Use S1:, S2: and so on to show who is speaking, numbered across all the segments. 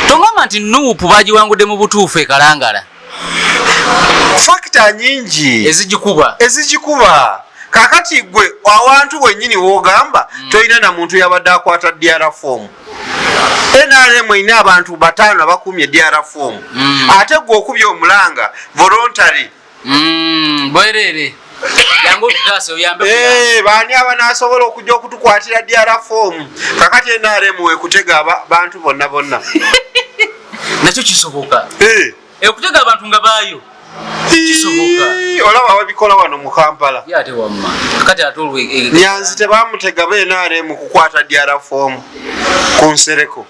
S1: tongamba nti Nuupu bagiwangudde mu butuufu ekalangala
S2: factor nyingi ezigikuba kakati gwe awantu wennyini wogamba toyina na muntu yabadde akwata DR form NRM ina abantu 5 abakumye DR form ate gwe okubye omulanga voluntary
S1: bwerere yango tutase oyambe
S2: bani abanasobola okujja okutukwatira DR form kakati NRM we kutega abantu bonna
S1: nakyo kisoboka okutega abantu nga bayo kisoboka
S2: olaba wabikola wano mu Kampala
S1: yate wamma kati atolwe
S2: Nyanzi tebamutega NRM kukwata DR form ku Nsereko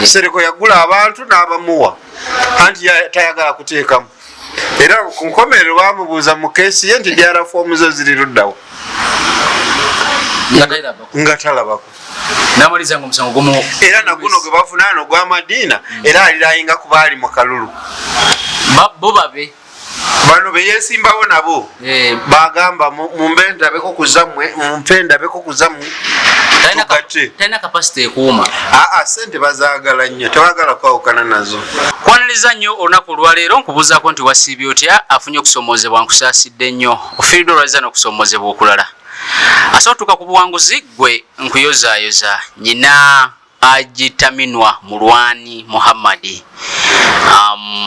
S2: Nsereko yagula abantu n'abamuwa anti tayagala kuteekamu era ku nkomerero bamubuuza mu keesi ye nti DR form zo ziri luddawo nga talabako
S1: namaliza ngo musango gomo
S2: era naguno gwe bafunano gwa Madina era alirayinga ku baali mu kalulu
S1: bo babe
S2: bano beyesimbawo nabo bagamba mumpenda beko kuzammwe
S1: taina capacity ekuuma
S2: sente bazaagala nnyo tebagala kwawukana nazo.
S1: Kwaniriza nnyo olunaku olwaleero nkubuuzaako nti wasiibye otya afunye okusomoozebwa nkusaasidde nnyo ofiiridde olwaziza n'okusomoozebwa okulala asootuka ku buwanguzi gwe nkuyozaayoza nyina agitaminwa Mulwani Muhammadi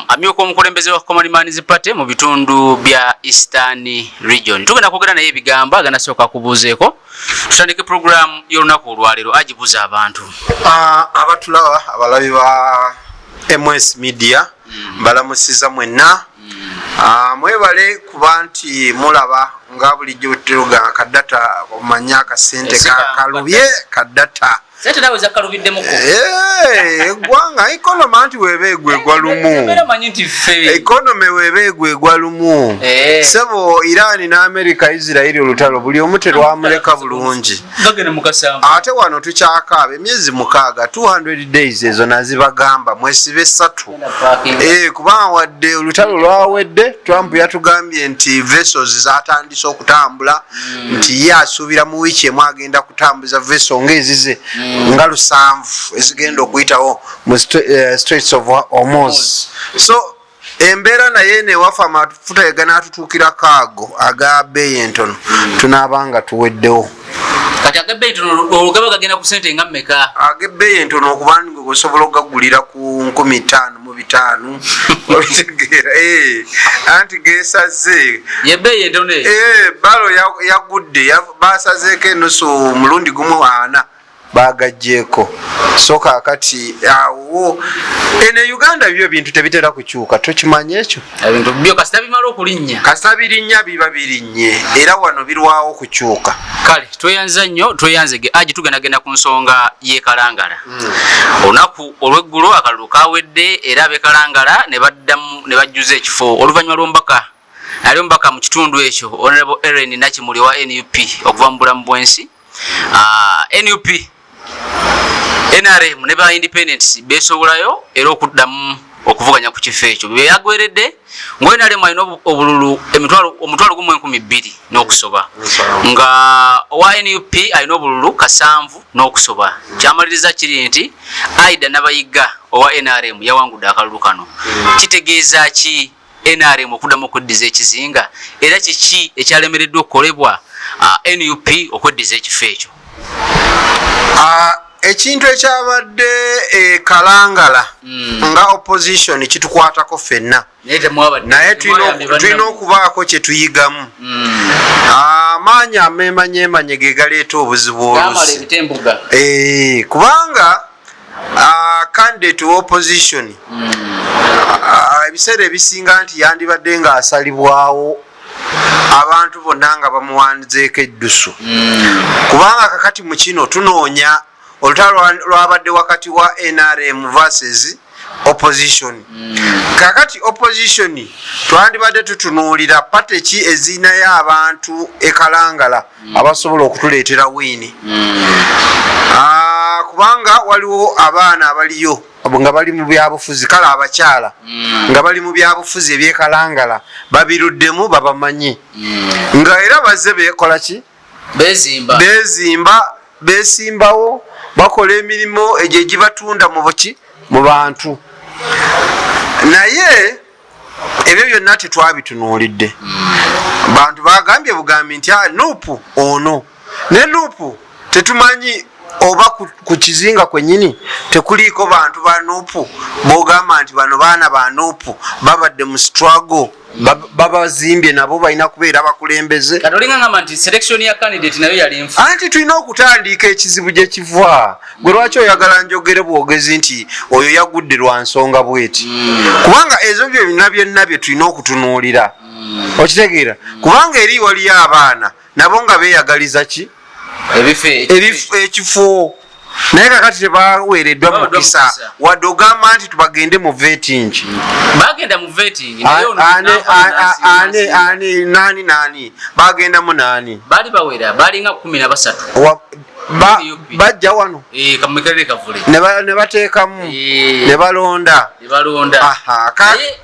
S1: amyuka omukulembeze wa Common Man's Party mu bitundu bya Eastern Region. Tugenda kwogera naye ebigamba aganasooka kubuuzeeko tutandike program y'olunaku olwaleero agibuuza abantu
S2: abatulaba abalabi ba MS Media mbalamusiza mwenna mwebale kuba nti mulaba nga bulijjo tutuga kadata omanya akasente kakalubye kadata
S1: sente nawe zakalubidde muko
S2: gwanga economy anti webegwe gwalumu economy webegwe gwalumu sebo Iran na America Israel olutalo buli omuti lwamuleka bulungi
S1: gagene mukasamba
S2: ate wano tukyakaabe emyezi 6 200 days ezo nazibagamba mwesibe 3 kubanga wadde olutalo lwawedde Trump yatugambye nti vessels zatandise okutambula nti ye asuubira mu wiki emu agenda kutambuza vessel ng'ezize nga 7 ezigenda okuyitawo mu Straits of Hormuz. So embeera naye newafa amafuta yagana atutuukira kaago aga bbeeyi entono tunaabanga tuweddewo
S1: kati agabbeeyi entono olugaba gagenda ku sente nga mmeka
S2: agabbeeyi entono okubanga osobola okugagulira ku 15,500 olitegeera anti geesaze
S1: yebbeeyi entono
S2: balo yagudde baasazeeko enusu mulundi gumu 4 bagajjeeko so kakati awo ene Uganda byo bintu tebitera kukyuka tokimanya ekyo
S1: ebintu byo kasita bimala okulinnya
S2: kasita birinnya biba birinnye era wano birwawo kukyuka
S1: kale tweyanza nnyo tweyanzege aji tugendagenda ku nsonga y'ekalangala olunaku olw'eggulu akalulu kawedde era ab'ekalangala ne baddamu ne bajjuza ekifo oluvannyuma lw'omubaka ali omubaka mu kitundu ekyo Honorable Ellen Nakimuli wa NUP okuva mu bulamu bw'ensi NUP NRM ne ba independents besobolayo era okuddamu okuvuganya ku kifo ekyo byagweredde ngo NRM alina obululu omutwalo gumu 1200 n'okusoba nga owa NUP alina obululu 7 n'okusoba kyamaliriza kiri nti Aida Nabayiga owa NRM yawangudde akalulu kano kitegeeza ki NRM okuddamu okweddiza ekizinga era kiki ekyalemereddwa okukolebwa NUP okweddiza ekifo ekyo
S2: ekintu ekyabadde kalangala nga opposition kitukwatako ffenna naye tulina okubaako kye tuyigamu amaanyi ameemanyemanye ge galeeta obuzibu olusi kubanga candidate wa opposition ebiseera ebisinga nti yandibadde ng'asalibwawo abantu bonna nga bamuwandizeeko eddusu kubanga kakati mu kino tunoonya olutalo lwabadde wakati wa NRM versus opposition kakati opposition twandibadde tutunuulira pate ki ezinayo abantu ekalangala abasobola okutuleetera wini kubanga waliwo abaana abaliyo nga bali mu byabufuzi kale abakyala nga bali mu byabufuzi ebyekalangala babiruddemu babamanyi nga era bazze bekola ki besimbawo bakola emirimu egyo egibatunda mu buki mu bantu naye ebyo byonna tetwabitunuulidde. Bantu bagambye bugambi nti nuupu ono ne nuupu tetumanyi oba ku kizinga kwennyini tekuliiko bantu ba nuupu bogamba nti bano baana ba nuupu babadde mu struggle babazimbye nabo balina kubeera bakulembeze. Anti tulina okutandika ekizibu gye kiva. Gwe lwaki oyagala njogere bwogezi nti oyo yagudde lwa nsonga bweti? Kubanga ezo byonna byonna bye tulina okutunuulira. Okitegeera? Kubanga eri waliyo abaana nabo nga beeyagaliza ki? Ekifo. Naye kakati tebaweereddwa mukisa wadde ogamba nti tubagende mu vetting.
S1: Bagenda mu vetting
S2: nani bagenda mu nani
S1: bali bawera balinga 13
S2: bajja wano ne bateekamu ne balonda.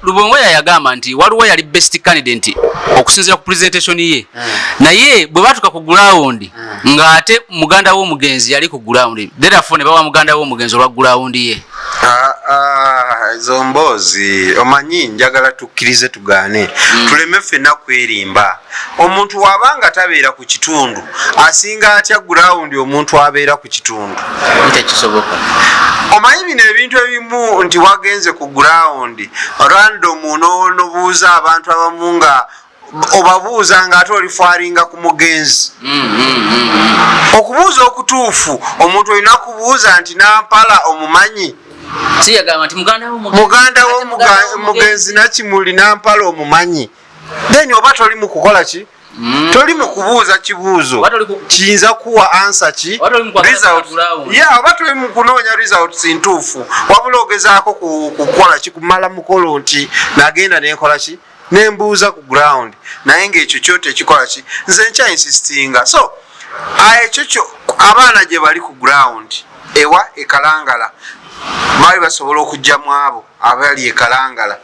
S1: Lubongo yagamba nti waliwo yali best candidate okusinziira ku presentation ye, naye bwe batuka ku ground ng'ate muganda w'omugenzi yali ku ground, therefore ne bawa muganda w'omugenzi olwa ground ye.
S2: Ezo mboozi omanyi njagala tukkirize tugaane tuleme ffenna kwerimba. Omuntu wabanga tabeera ku kitundu asinga atya ground omuntu abeera ku kitundu.
S1: Tekisoboka.
S2: Omanyi bino ebintu ebimu nti wagenze ku ground random nobuuza abantu abamu nga obabuuza nga ate olifaringa ku mugenzi. Okubuuza okutuufu omuntu olina kubuuza nti Nampala omumanyi? Muganda w'omugenzi Nakimuli Nampala omumanyi? Then oba toli mu kukola ki? Toli mu kubuuza kibuuzo kiyinza kuwa answer ki? Result. Oba toli mu kunoonya results ntuufu wabula ogezaako kukola ki? Kumala mukolo nti nagenda nenkola ki? Nembuuza ku ground naye ng'ekyo kyo tekikola ki? Nze nkya insistinga. So ekyo abaana gye bali ku ground ewa ekalangala baali basobola okujjamu abo abali ekalangala.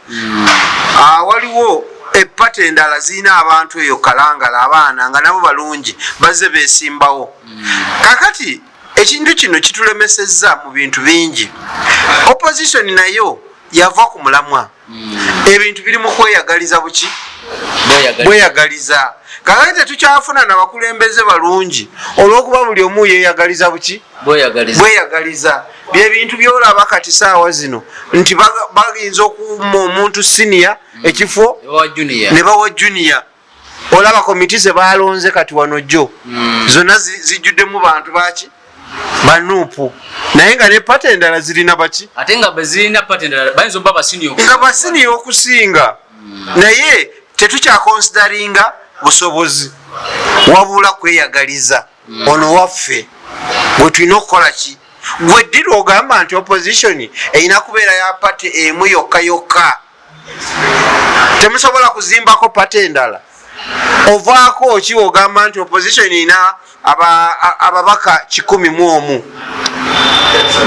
S2: Waliwo epata endala zirina abantu eyo kalangala abaana nga nabo balungi bazze beesimbawo. Kakati ekintu kino kitulemesezza mu bintu bingi. Opposition nayo yava ku mulamwa. Ebintu biri mu kweyagaliza buki? Bweyagaliza. Kakati tetukyafuna nabakulembeze balungi olw'okuba buli omu yeeyagaliza buki? Bweyagaliza. Bye bintu byolaba kati saawa zino nti bayinza okuuma omuntu senior ekifo ne bawa junior. Olaba komiti ze balonze kati wano jjo zonna zijjuddemu bantu baki? Banuupu. Naye nga ne pata endala zirina baki?
S1: Ate nga bezirina pata endala bayinza okuba basenior
S2: nga basenior okusinga. Naye tetukyakonsideringa busobozi wabula kweyagaliza. Ono waffe gwe tulina okukola ki? Gwe ddira ogamba nti opposition erina kubeera ya pate emu yokka yokka. Temusobola kuzimbako pate endala. Ovaako ki ogamba nti opposition erina ababaka 11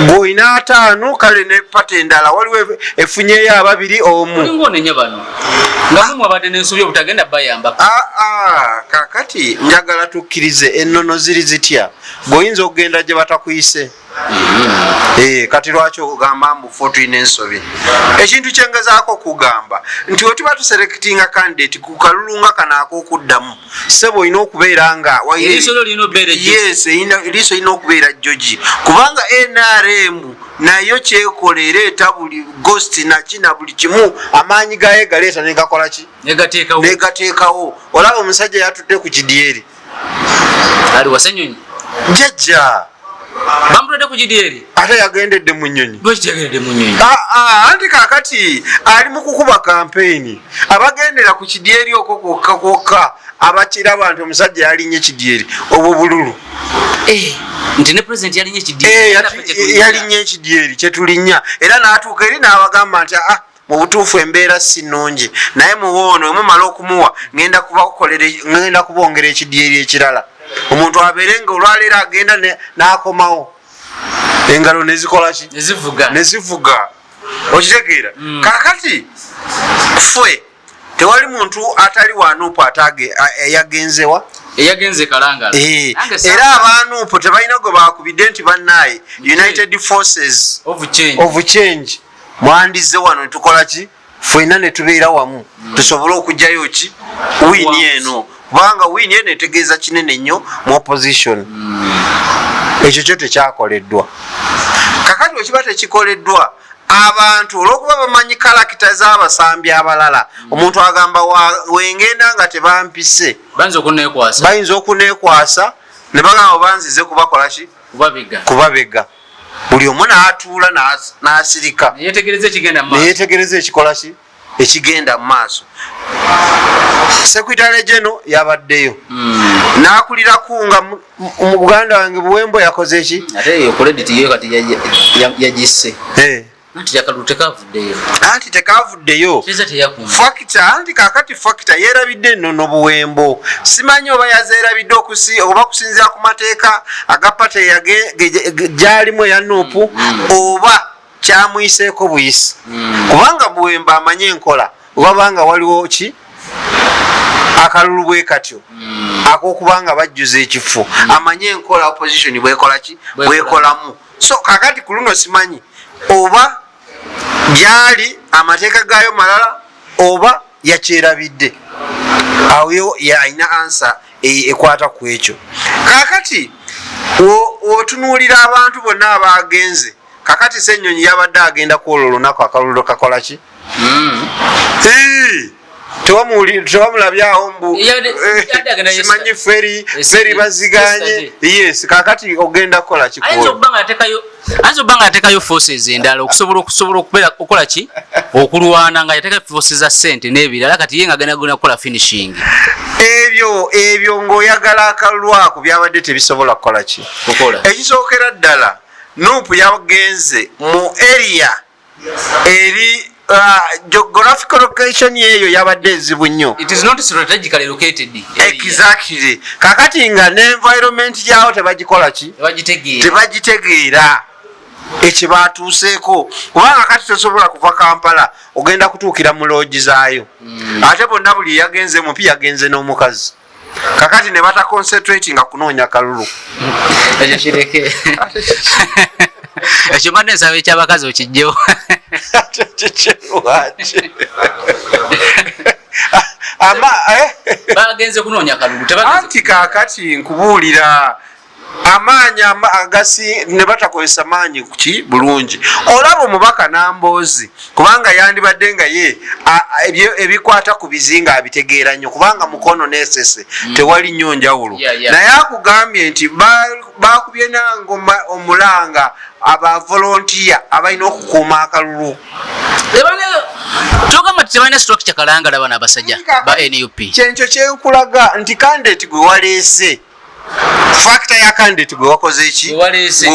S2: bw'olina 5 kale ne pate endala waliwo efunyeyo 2 omu.
S1: Ngonenya bano nga mumwabadde n'ensobi obutagenda bayamba.
S2: Kakati njagala tukkirize ennono ziri zitya bw'oyinza okugenda gye batakuyise. Kati lwaki ogamba mbu tulina ensobi? Ekintu kyengezaako kugamba nti we tuba tuselectinga candidate ku kalulu nga kano ak'okuddamu ssebo olina okubeera nga eriiso lirina okubeera jjogi kubanga NRM nayo kyekola ereeta buli ghost nakina buli kimu amaanyi gaye galeeta negakola ki? Negateekawo. Olaba omusajja yatudde ku kidyeri
S1: ali wasenyonyi
S2: jjajja
S1: bamutadde ku kidyeri
S2: ate yagendedde mu nnyonyi.
S1: Lwaki yagendedde mu nnyonyi?
S2: Anti kakati ali mu kukuba campaign abagendera ku kidyeri okwo kwokka kwokka abakiraba nti omusajja yalinnya ekidyeri obwo bululu.
S1: Nti ne president yalinnya ekidyeri?
S2: Yalinnya ekidyeri kyetulinnya era n'atuuka eri n'abagamba nti mu butuufu embeera si nnungi naye muwoono emumala okumuwa ngenda kubongera ekidyeri ekirala. Omuntu abeere nga olwaleero agenda n'akomawo engalo nezikola ki? Nezivuga. Okitegeera? Kakati ffe tewali muntu atali wa Nuupu eyagenzewa
S1: eyagenze kalangala.
S2: Era abaanuupu tebalina gwe bakubidde nti bannaaye United Forces of Change mwandize wano tukola ki ffenna ne tubeera wamu tusobole okugyayo ki wiini eno kubanga wiini eno etegeeza kinene nnyo mu opposition. Ekyo kyo tekyakoleddwa. Kakati wekiba tekikoleddwa abantu olwokuba bamanyi kalakita z'abasambi abalala omuntu agamba wengenda nga tebampise bayinza okuneekwasa ne bagamba banzize kubakola ki kubabega buli omu n'atuula n'asirika neyetegereza ekikola ki ekigenda mu maaso. Sekretary General yabaddeyo n'akulira kunga mu Buganda wange Buwembo yakoze ki
S1: ate yo credit yo kati yagisse anti tekavuddeyo anti kakati fakita yerabidde nno Buwembo simanyi oba yazerabidde oba kusinzira ku mateeka agapata gyalimu eya Nuupu oba kyamuyiseeko buyisi kubanga Buwembo amanye enkola obabanga waliwo ki akalulu bwe katyo ak'okubanga bajjuza ekifo amanye enkola opposition bwekola ki bwekolamu. So kakati ku luno simanyi oba gyali amateeka gaayo malala oba yakyerabidde awo yalina ansa ekwata ku ekyo. Kakati otunuulira abantu bonna abagenze kakati Ssenyonyi yabadde agenda kwolwo olunaku akalulu kakola ki tewamulabyawo mbu simanyi feri baziganye yes kakati ogenda kukola ayinza okuba nga yateekayo forces endala okusobola okukola ki okulwana nga yateeka forces za ssente n'ebirala kati ye nga agenda kukola finishing
S2: ebyo ng'oyagala akalulu ako byabadde tebisobola kukola ki ekisookera ddala Nuupu yagenze mu area eri geographical location yeyo yabadde ezibu nnyo.
S1: It is not strategically located.
S2: Exactly. Kakati nga n'environment yawo tebagikola ki tebagitegeera ekyo batuuseeko kubanga kati tosobola kuva Kampala ogenda kutuukira mu lodge zaayo ate bonna buli yagenze mupi yagenze n'omukazi kakati ne bata concentrating kunoonya kalulu
S1: ekyo kireke ekyo manne nsaba ekyabakazi okijjewo bagenze kunoonya kalulu
S2: anti kakati nkubuulira amaanyi agasi ne batakozesa maanyi ki bulungi olaba omubaka Namboozi kubanga yandibadde nga ye ebikwata ku bizinga abitegeera nnyo kubanga mukono nesese tewali nnyo njawulo naye akugambye nti bakubye nangoma omulanga aba volunteer abalina okukuuma akalulu
S1: togamba tebalina structure kalangala bana abasajja ba NUP
S2: kyenkyo kyenkulaga nti candidate gwe waleese factor ya candidate gwe wakoze ki
S1: waleese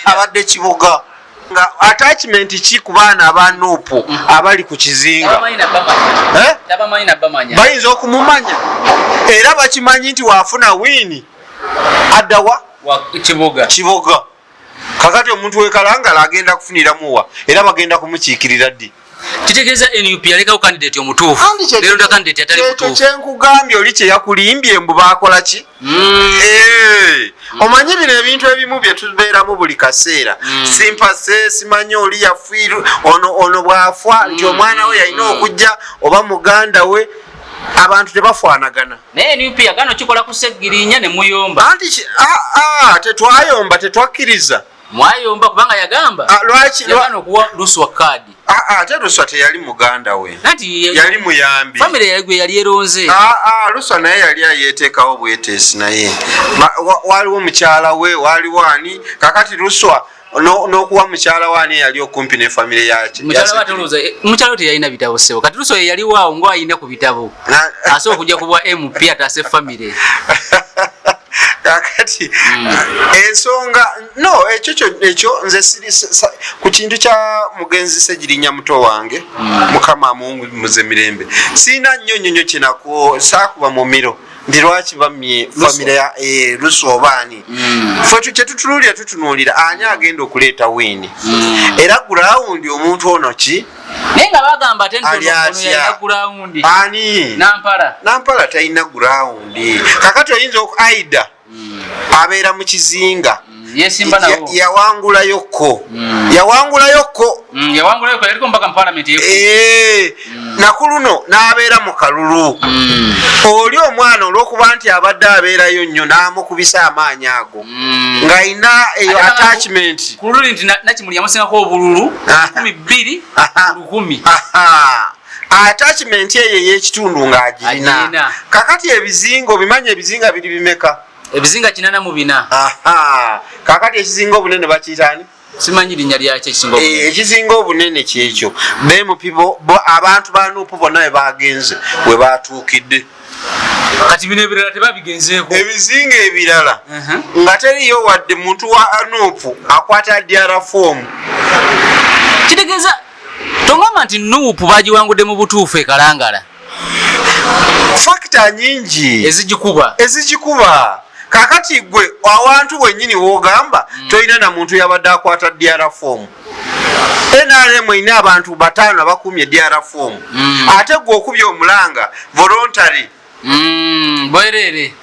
S2: abadde Kiboga nga attachment ki ku baana aba Nuupu abali ku kizinga bayinza okumumanya era bakimanyi nti waafuna wiini addawa Kiboga kakati omuntu wekalangala agenda kufuniramuwa era bagenda kumukiikirira ddi
S1: kitegeeza NUP yalekawo candidate omutuufu leero nda candidate atali mutuufu
S2: kyenkugambye oli kye yakulimbye mbu bakola ki omanyi bino ebintu ebimu bye tubeeramu buli kaseera simpase simanyi oli yafiiru ono bw'afa nti omwana we yalina okujja oba muganda we abantu tebafaanagana
S1: naye NUP yagano kikola ku Seggirinya ne muyomba
S2: anti tetwayomba tetwakkiriza
S1: mwayomba kubanga yagamba
S2: lwaki
S1: yagano okuwa Luswa kaadi
S2: ate Luswa teyali muganda we yali muyambi
S1: family yagwe yali eronze
S2: Luswa naye yali ayeteekawo bweteesi naye waliwo mukyala we waliwo ani kakati Luswa n'okuwa mukyala waani yali okumpi ne family yake
S1: mukyala we yalina bitabo sebo kati Luswa yali waawo ng'ayina ku bitabo asobola okujja kubwa MP ataase family
S2: kakati ensonga no ekyo nze ku kintu kya mugenzi Seggirinya muto wange mukama amuwunguze mirembe siina nnyo kinako saakuba mumiro ndi lwaki bamye famire ya Luswa obaani ffe kyetutunuulira tutunuulira ani agenda okuleeta wiini era gurawundi omuntu ono ki
S1: naye nga bagamba ate ntono gurawundi
S2: ani Nampala talina gurawundi kakati oyinza aida abeera mu kizinga
S1: yesimba nawo
S2: yawangulayo
S1: yaliko mpaka mu parliament
S2: nakuluno n'abeera mu kalulu oli omwana olw'okuba nti abadde abeerayo nnyo n'amukubisa amaanyi ago ng'ayina eyo attachment
S1: kululu nti nakimuli yamusingako obululu 200
S2: attachment eyo ey'ekitundu ng'agirina kakati ebizinga obimanyi ebizinga biri bimeka
S1: ebizinga 84
S2: kakati ekizinga obunene bakiyitani
S1: simanyi linnya lyakyo
S2: ekizinga obunene kyekyo bemupibo abantu ba Nuupu bonna we bagenze we batuukidde
S1: kati bino ebirala tebabigenzeeko
S2: ebizinga ebirala nga teriyo wadde muntu wa Nuupu akwata DR form
S1: kitegeeza tongamba nti Nuupu bagiwangudde mu butuufu ekalangala
S2: fakita nyingi ezigikuba kakati gwe awantu wennyini wogamba toyina na muntu yabadde akwata DR form NRM ina abantu 5 abakumye DR form ate gwe okubye omulanga voluntary
S1: bwerere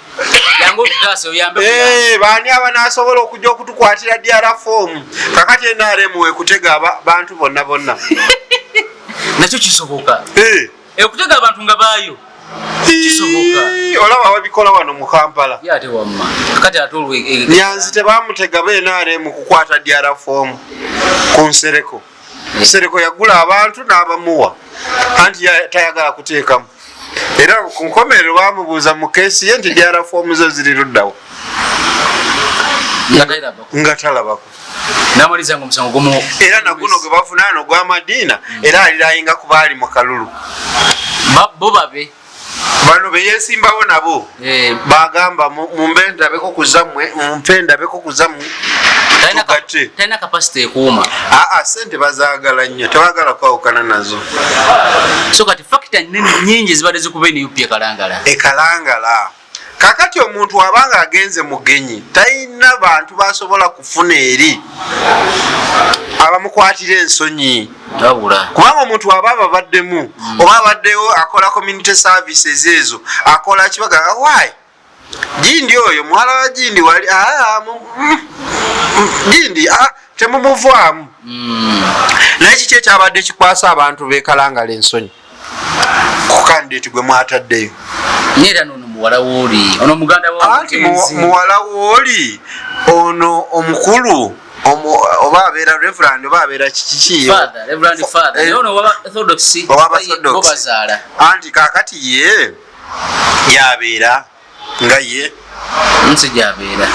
S1: yango tutase oyambe
S2: bani abanasobola okujja okutukwatira DR form kakati NRM we kutega abantu bonna
S1: nakyo kisoboka okutega abantu nga bayo kisoboka
S2: olaba babikola wano mu Kampala
S1: yate wamma kakati atolwe
S2: Nyanzi tebamutega NRM kukwata DR form ku Nsereko Nsereko yagula abantu n'abamuwa anti tayagala kuteekamu era ku nkomerero bamubuuza mu keesi ye nti DR form zo ziri luddawo nga talabako
S1: namaliza ngo omusango gumu
S2: era naguno gwe bafunaano gwa Madiina era alirayinga ku baali mu kalulu
S1: bo babe
S2: bano beyesimbawo nabo bagamba mumpendabeko kuzammwe
S1: talina kapasite ekuuma
S2: sente bazaagala nnyo tebagala kwawukana nazo
S1: so kati fakita nyingi zibadde zikuba NUP
S2: ekalangala kakati omuntu abanga agenze mugenyi talina bantu basobola kufuna eri abamukwatira ensonyi kubanga omuntu aba abaddemu oba abaddewo akola community services ezo akola kibaga why Jindi oyo mwala wa Jindi wali Jindi temumuvaamu nakiki ekyabadde kikwasa abantu bekalangala ensonyi ku candidate gwe mwataddeyo
S1: nera nono muwala woli ono muganda wa
S2: muwala woli ono omukulu oba abeera reverend oba abeera kiki
S1: obazaala
S2: anti kakati ye yabeera nga ye
S1: nsi gyabeera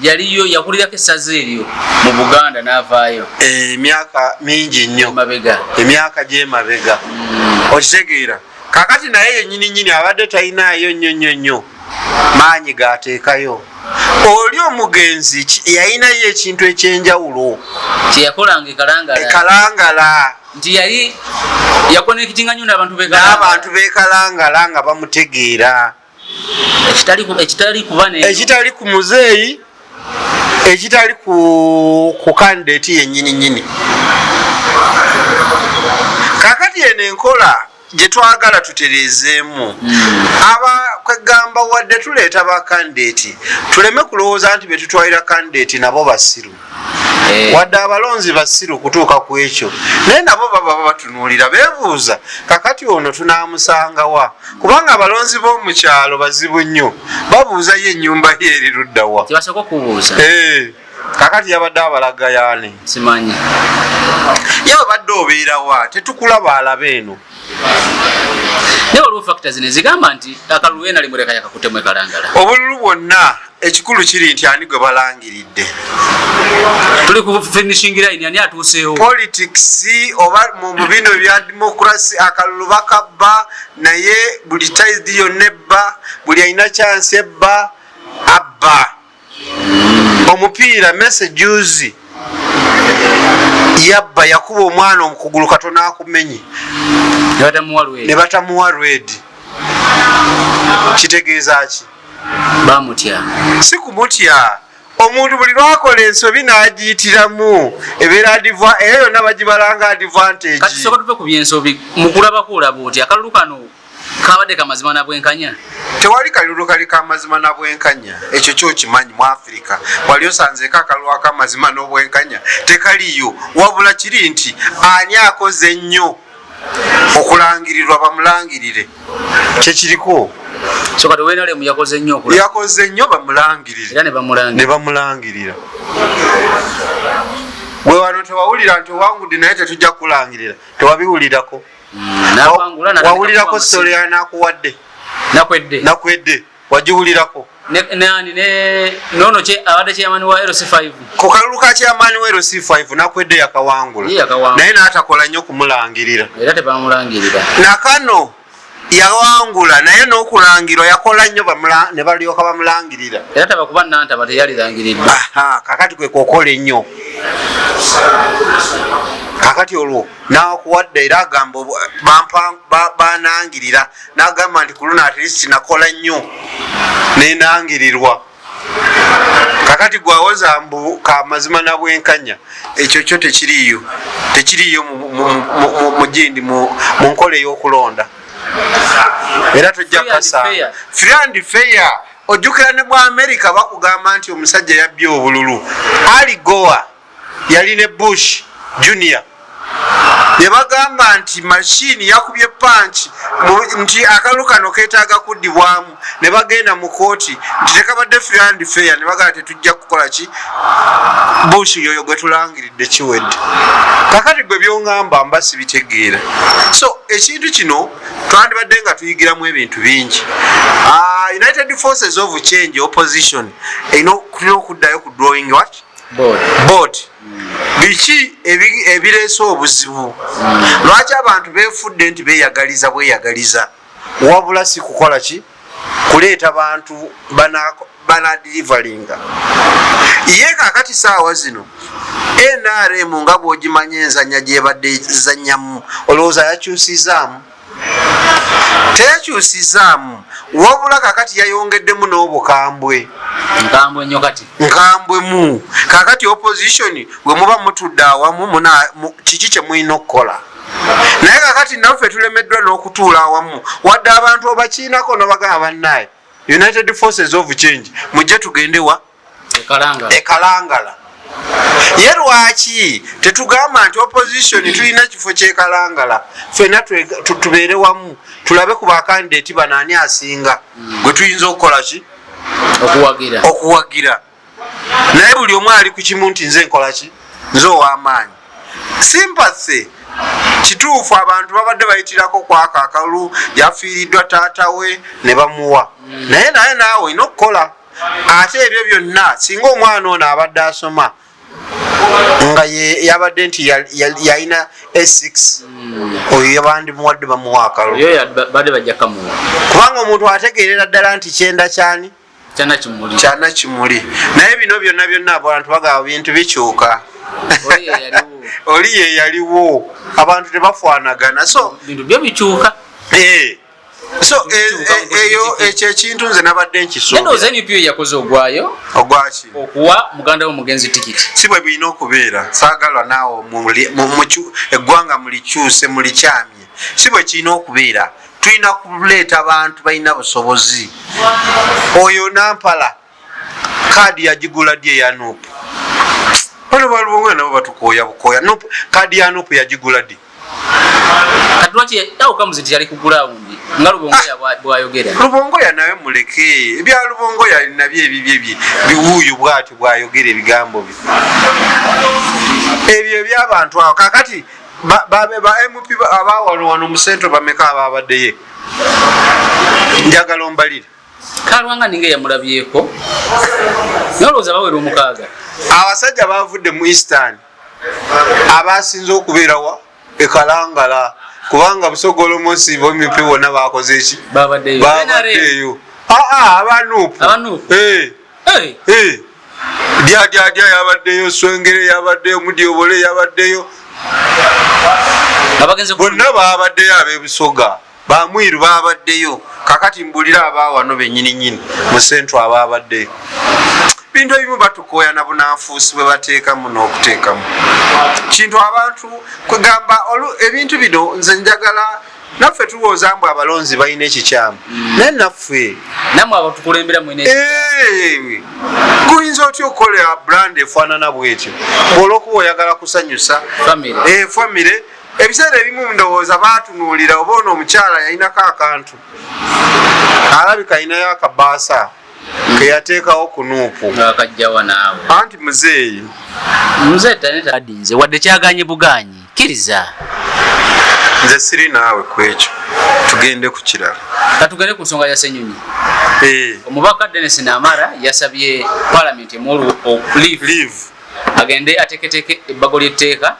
S1: yaliyo yakulirako essaza eryo mu Buganda n'avaayo
S2: emyaka mingi nnyo emyaka gy'emabega okitegeera kakati naye yennyini abadde talinayo nnyo maanyi gaateekayo oli omugenzi yalinayo ekintu ekyenjawulo
S1: kyeyakolanga
S2: ekalangala
S1: nti yali yakonekitinga nnyo n'abantu
S2: bekalangala nga bamutegeera ekitali ku muzeeyi ekitali ku candidate yennyini kakati eno enkola gyetwagala tutereezeemu abakwegamba wadde tuleeta ba candidate tuleme kulowooza nti betutwalira candidate nabo basiru wadde abalonzi basiru kutuuka ku ekyo naye nabo baba batunuulira beebuuza kakati ono tunaamusangawa kubanga abalonzi b'omukyalo bazibu nnyo babuuza ye ennyumba ye eri luddawa kakati yabadde abalaga yaani
S1: simanyi
S2: ye babadde obeerawa tetukulaba alaba eno
S1: naye olwo factor zino zigamba nti akalulu ena limuleka yakakutemu ekalangala
S2: obululu bwonna ekikulu kiri nti ani gwe balangiridde
S1: tuli ku finishing line ani atuuseewo
S2: politics oba mu bino bya democracy akalulu bakabba naye buli taidi yonna ebba buli alina chance ebba abba omupiira messages yabba yakuba omwana omukugulu katono akumenye ne batamuwa red kitegeeza ki
S1: bamutya
S2: si kumutya omuntu buli lwakola ensobi n'agiyitiramu ebeera eyo yonna bagibalanga advantage
S1: kati soka tuve ku byensobi mukulabako olaba oti akalulu kano kabadde kamazima na bwenkanya
S2: tewali kalulu kali kamazima na bwenkanya ekyo kyokimanyi mu Africa wali osanzeeko akalulu akamazima n'obwenkanya tekaliyo wabula kiri nti ani akoze ennyo okulangirirwa bamulangirire kyekiriko
S1: so kati wenalemu yakoze
S2: nnyo bamulangirire
S1: era
S2: ne bamulangirira gwe wano tewawulira nti owangudde naye tetujja kulangirira tewabiwulirako wawulirako sitole yanakuwadde nakwedde wagiwulirako
S1: nono abadde kyamani wa LC5
S2: ku kalulu ka kyamani wa LC5 nakwedde yakawangula naye n'atakola nnyo kumulangirira
S1: era tebamulangirira
S2: nakano yawangula naye n'okulangirwa yakola nnyo ne balyoka bamulangirira
S1: era tabakuba nantaba teyalirangiriddwa
S2: kakati kwe kokola ennyo kakati olwo nakuwadde era agamba banangirira nagamba nti ku luno at least nakola nnyo nenangirirwa kakati gwawoza mbu kamazima na bwenkanya ekyo kyo tekiriyo mu gindi mu nkola ey'okulonda era tojja kasanga free and fair ojjukira ne mu America bakugamba nti omusajja yabbye obululu Ali Gore yali ne Bush Junior ne bagamba nti mashini yakubye punch nti akalu kano keetaaga kuddibwamu ne bagenda mu kooti nti tekabadde free and fair ne bagamba tetujja kukola ki Bush yoyo gwe tulangiridde kiwedde kakati gwe byongamba mba sibitegeera so ekintu kino twandibadde nga tuyigiramu ebintu bingi United Forces of Change opposition tulina okuddayo ku drawing what board biki ebireese obuzibu lwaki abantu beefudde nti bweyagaliza wabula si kukola ki kuleeta bantu banadilivalinga ye kakati saawa zino NRM nga bw'ogimanyi enzanya gyebadde zannyamu olowooza yakyusizaamu teyakyusizaamu wabula kakati yayongeddemu n'obukambwe nkambwemu kakati opposition bwe muba mutudde awamu kiki kye mulina okukola naye kakati naffe tulemeddwa n'okutuula awamu wadde abantu obakiinako nobagamba bannaye United Forces of Change mujje tugendewa ekalangala ye lwaki tetugamba nti opposition tulina kifo kyekalangala fena tubeere wamu tulabe ku bakandidate banaani asinga gwe tuyinza okukola ki okuwagira naye buli omu ali ku kimu nti nze nkola ki nze ow'amaanyi sympathy kituufu abantu babadde bayitirako kwaka akalulu yafiiriddwa taata we ne bamuwa naye naawe olina okukola ate ebyo byonna singa omwana ono abadde asoma nga yabadde nti yalina S6 oyo yabandimuwadde bamuwa akalulu kubanga omuntu ategeerera ddala nti kyenda kyani kyana kimuli naye bino byonna abantu bagaba bintu bikyuka oli ye yaliwo abantu tebafaanagana so
S1: bintu byo bikyuka
S2: so eyo ekyo ekintu nze nabadde nkisuubira
S1: NPP yakoze ogwayo
S2: ogwaki
S1: okuwa muganda w'omugenzi tikiti
S2: si bwe birina okubeera saagalwa naawe eggwanga mulikyuse mulikyamye si bwe kirina okubeera tulina kuleeta abantu balina busobozi oyo Nampala kaadi yagigula ddi eya Nuupu bano balubongo nabo batukoya bukoya Nuupu kaadi ya Nuupu yagigula ddi
S1: katwaki kamuzi yali kugula undi nga Lubongoya bwayogera
S2: Lubongoya nawe muleke ebya Lubongoya nabyo ebibye biwuyu bwati bwayogera ebigambo bye ebyo by'abantu awo kakati ba MP abawano mu centro bameka ababaddeyo njagala ombalire
S1: kalwanga ninge yamulabyeko noloza bawera omukaaga
S2: abasajja bavudde mu Eastern abasinze okubeerawa ekalangala kubanga busogolo mosi bo MP wona bakoze eki babaddeyo abantu dia yabaddeyo Swengere yabaddeyo Mudyobole yabaddeyo bonna babaddeyo ab'ebusoga bamwiru babaddeyo kakati mbulira abawano bennyini mu centro ababaddeyo bintu ebimu batukoya na bunanfuusi bwe bateekamu n'okuteekamu kintu abantu kwegamba ebintu bino nze njagala naffe tulowooza mbu abalonzi balina ekikyamu naye naffe
S1: namwe abatukulembera mwine
S2: guyinza otya okukola brand efaanana bwetyo olwokuba oyagala kusanyusa famire ebiseera ebimu ndowooza baatunuulira oba ono omukyala yalinako akantu alabika alinayo akabaasa keyateekawo ku nuupu
S1: akajjawa naawe
S2: anti muzeeyi
S1: adinze wadde kyaganye buganyi kkiriza
S2: nze siri naawe ku ekyo tugende ku kirala
S1: katugende ku nsonga ya Ssenyonyi omubaka Dennis Namara yasabye palamenti emolu leave agende ateketeke ebbago ly'etteeka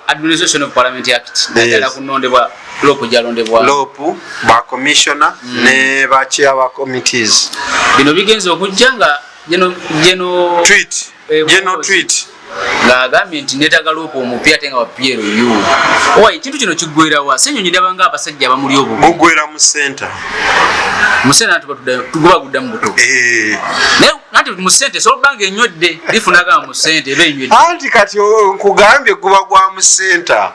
S1: Administration of Parliament Act najala kunondebwa lopu jalondebwa
S2: lopu ba commissioner ne ba chair wa committees
S1: bino bigenze okujja nga geno
S2: tweet
S1: nga government netaga lopu omupya tenga wa PLU oyi kintu kino kigwera wa Ssenyonyi ndabanga abasajja bamuli obugu
S2: mugwera mu center
S1: tugoba gudda mu buto nanti mu center so bange enywedde lifunaga mu center ebe enywedde
S2: anti kati nkugambye guba gwa mu center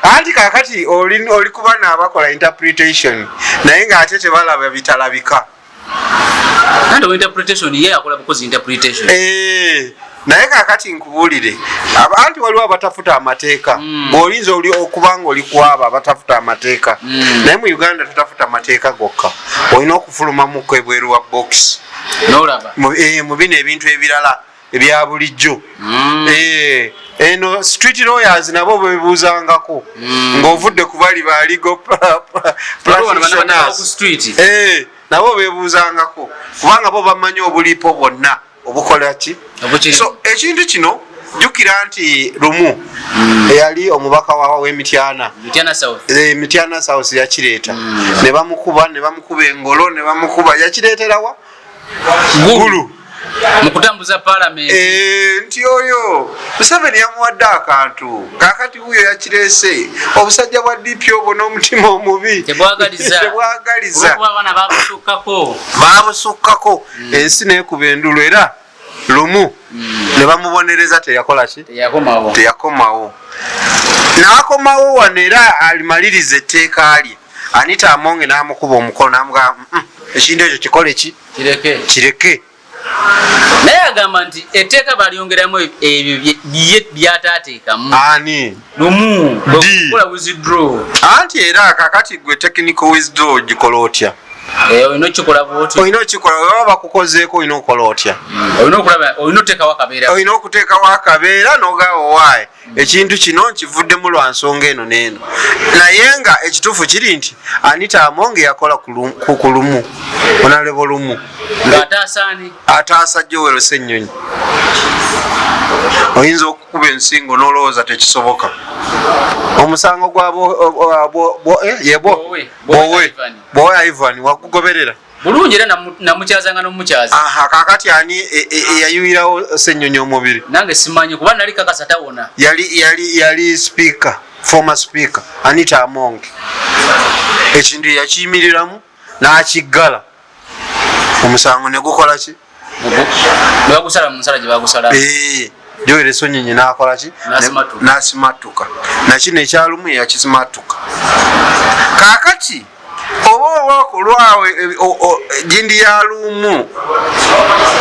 S2: anti kakati oli kuba n'abakola interpretation naye ng'ate tebalaba bitalabika
S1: nanti interpretation ye akola bukozi interpretation
S2: naye kakati nkubuulire anti waliwo abatafuta amateeka ng'olinza oli okubanga oli kwaba abatafuta amateeka naye mu Uganda tutafuta amateeka gokka olina okufulumamuko ebweru wa box mu bino ebintu ebirala ebya bulijjo eno street lawyers nabo bebuuzangako ng'ovudde ku bali ba legal practitioners nabo bebuuzangako kubanga bo bamanyi obulipo bwonna obukola ki so ekintu kino jukira nti lumu eyali omubaka w'Emityana Mityana South yakireeta ne bamukuba engolo ne bamukuba yakireeterawa gulu
S1: mukutambuza parliament
S2: nti oyo Museveni yamuwadde akantu kakati huyo yakireese obusajja bwa DP obwo n'omutima omubi
S1: tebwagaliza abana
S2: babusukkako ensi neekuba endulu era lumu ne bamubonereza teyakola ki teyakomawo n'akomawo wano era alimaliriza etteeka lye Anita Amonge n'amukuba omukono n'amugamba ekintu ekyo kikole ki kireke
S1: naye agamba nti etteeka balyongeramu ebyo byataateekamu
S2: ani
S1: lumu okukola withdraw
S2: anti era kakati gwe technical withdraw gikola otya
S1: olina okikola bwoti
S2: olina okikola baba bakukozeeko olina okukola otya olina okuteekawo akabeera n'ogamba waaye ekintu kino nkivuddemu lwa nsonga eno n'eno naye nga ekituufu kiri nti Anita Amonge yakola ku lumu onalebo lumu ataasa Joel Ssenyonyi oyinza okukuba ensingo n'olowooza tekisoboka omusango gwa Bowe Ivan wakugoberera
S1: bulungi era namukyazanga n'omukyaza
S2: kakati ani eyayuwirawo Ssenyonyi omubiri
S1: nange simanyi kuba nali kakasa tawona
S2: yali speaker former speaker Anita Amonge ekintu yakiyimiriramu n'akiggala omusango ne gukola ki
S1: nebagusala mu nsala gye bagusala
S2: Joel Ssenyonyi n'akola ki n'asimatuka nakino ekyalumu yakisimatuka kakati oba olwawe jindi ya lumu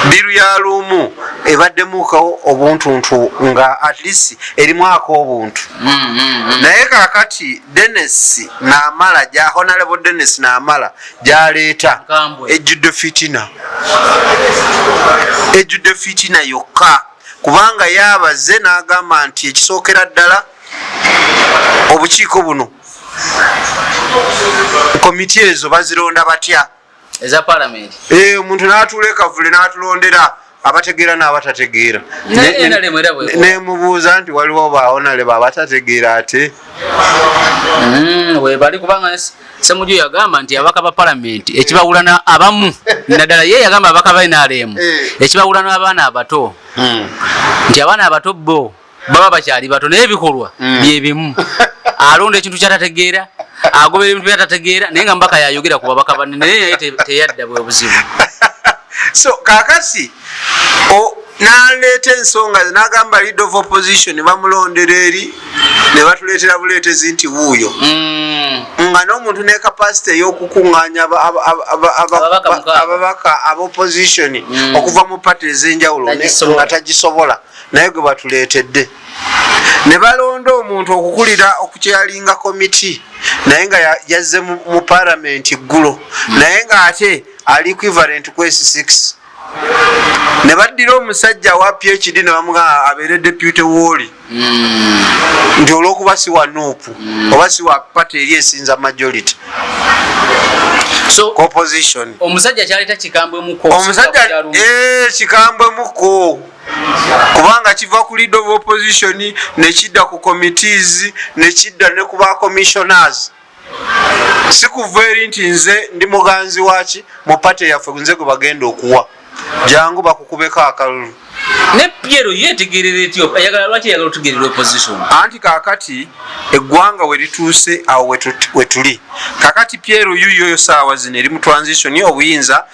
S2: biru ya lumu ebaddemukawo obuntuntu nga at least erimwako obuntu naye kakati Dennis Namara Honorable Dennis Namara jaleeta ejjudde fitina yokka kubanga yabaze n'agamba nti ekisookera ddala obukiiko buno komiti ezo bazironda batya
S1: eza parliament
S2: omuntu n'atuula ekavule n'atulondera abategeera n'abatategeera nemubuuza nti waliwo baonaleba abatategeera ate
S1: webali kubanga Ssemujju yagamba nti abaka ba parliament ekibawulana abamu naddala ye yagamba abaka ba NRM ekibawulana abaana abato nti abaana abato bo baba bakyali bato naye ebikolwa bye bimu alonda ekintu kyatategeera agobera ebintu byatategeera naye nga mbaka yayogera ku babaka banene naye teyadda bwe buzibu
S2: So kakasi naleeta ensonga nagamba leader of opposition bamulondera eri ne batuleetera buleetezi nti wuuyo nga n'omuntu ne capacity ey'okukuŋŋaanya ababaka ab'opposition okuva mu party ez'enjawulo nga tagisobola naye gwe batuleetedde ne balonda omuntu okukulira okukyalinga komiti naye nga yazze mu parliament ggulo naye ng'ate ali equivalent ku S6 ne baddira omusajja wa PhD ne bamugamba abeere deputy woli nti olw'okuba si wa nuupu oba si wa party eri esinza majority
S1: so
S2: opposition
S1: omusajja kyaleta kikambwemuko
S2: omusajja kikambwemuko kubanga kiva ku leader of opposition ne kidda ku committees ne kidda ne ku ba commissioners si kuva eri nti nze ndi muganzi waki mu party yaffe nze gwe bagenda okuwa jangu bakukubeko akalulu
S1: ne Piero yetegerera etyo ayagala lwaki ayagala otugerera opposition
S2: anti kakati eggwanga we lituuse awo wetuli kakati Piero yuyo saawa zino eri mu transition obuyinza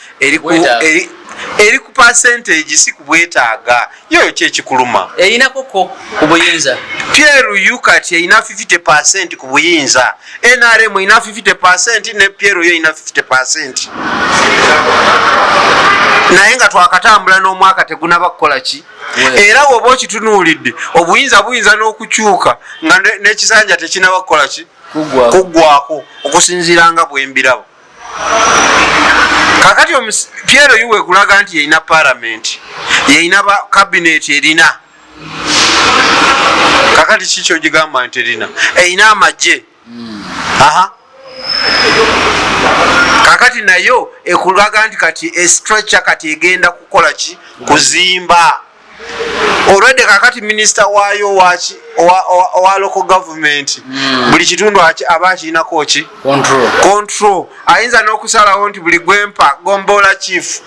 S2: eri ku percentage si kubwetaaga yoyo kyekikuluma
S1: eyina koko ku buyinza
S2: Piero yukati eyina 50% ku buyinza NRM eyina 50% ne Piero yo eyina 50% naye nga twakatambula n'omwaka tegunaba kukola ki era woba okitunuulidde obuyinza buyinza n'okukyuka nga n'ekisanja tekinaba kukola ki kuggwako okusinziira nga bwembirabo kakati Piero yuwe kulaga nti yeyina parliament yeyina ba cabinet erina kakati kikyo gigamba nti erina eyina amagye kakati nayo ekulaga nti kati structure kati egenda kukola ki kuzimba already kakati minister waayo wa local government buli kitundu aba akirinako ki control ayinza n'okusalawo nti buli gwempa gombola chief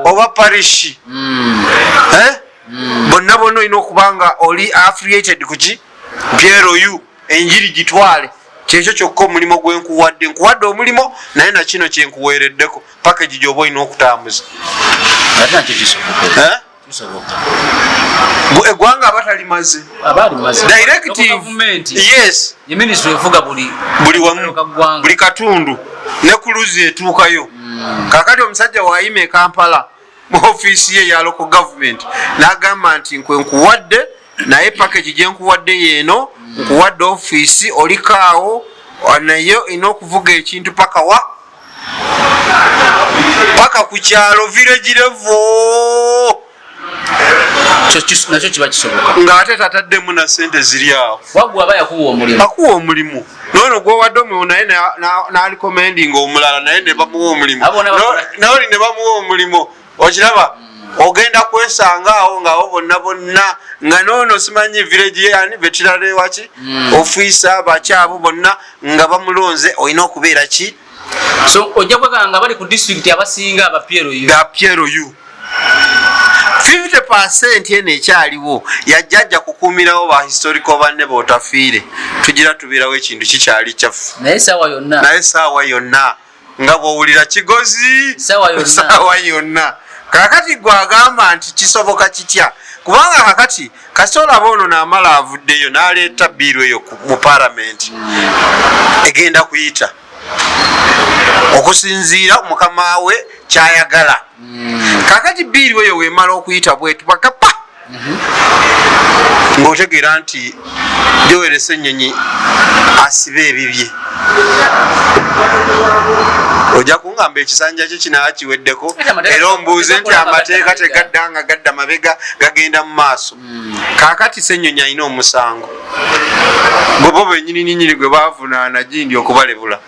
S2: oba parish bonna bonna olina okubanga oli affiliated kuki Piero yu enjiri gitwale kyekyo kyokka omulimu nkuwadde omulimu naye nakino kyenkuweereddeko package gyoba olina okutambuza eggwanga abatalimaze directive yes buli wamu buli katundu ne ku luzi etuukayo kakati omusajja wayima e Kampala mu ofiisi ye ya local government n'agamba nti nkwenkuwadde naye package gyenkuwadde yeeno nkuwadde ofiisi olikaawo nayo ina okuvuga ekintu paka ku kyalo village level
S1: nakyo kiba kisoboka
S2: ng'ate tataddemu na sente ziri awo
S1: wagwa aba yakuwa omulimu
S2: akuwa omulimu noono gwowadde omulimu naye n'alikomendinga omulala naye ne bamuwa omulimu naoli ne bamuwa omulimu okiraba ogenda kwesanga awo ng'abo bonna nga noono simanyi village yani vetirale waki ofiisa bakyabo bonna nga bamulonze olina okubeera ki
S1: so ojja kwekanga nga bali ku district abasinga aba
S2: Piero yu 50% eno ekyaliwo yajjajja kukuumirawo ba historical banne bootafiire tugira tubeerawo ekintu kikyali kyaffe
S1: naye saawa
S2: yonna nga bw'owulira kigozi saawa yonna kakati gwagamba nti kisoboka kitya kubanga kakati kasolaba ono n'amala avuddeyo n'aleeta biiru eyo mu parliament egenda kuyita okusinziira mukama we kyayagala kakati biiru eyo wemala okuyita bwetu bakapa ng'otegeera nti Joel Ssenyonyi asibe ebibye ojja kungamba ekisanja kye kinaa kiweddeko era ombuuze nti amateeka tegaddanga gadda mabega gagenda mu maaso kakati Ssenyonyi alina omusango bo bennyini gwe baavunaana gindi okubalebula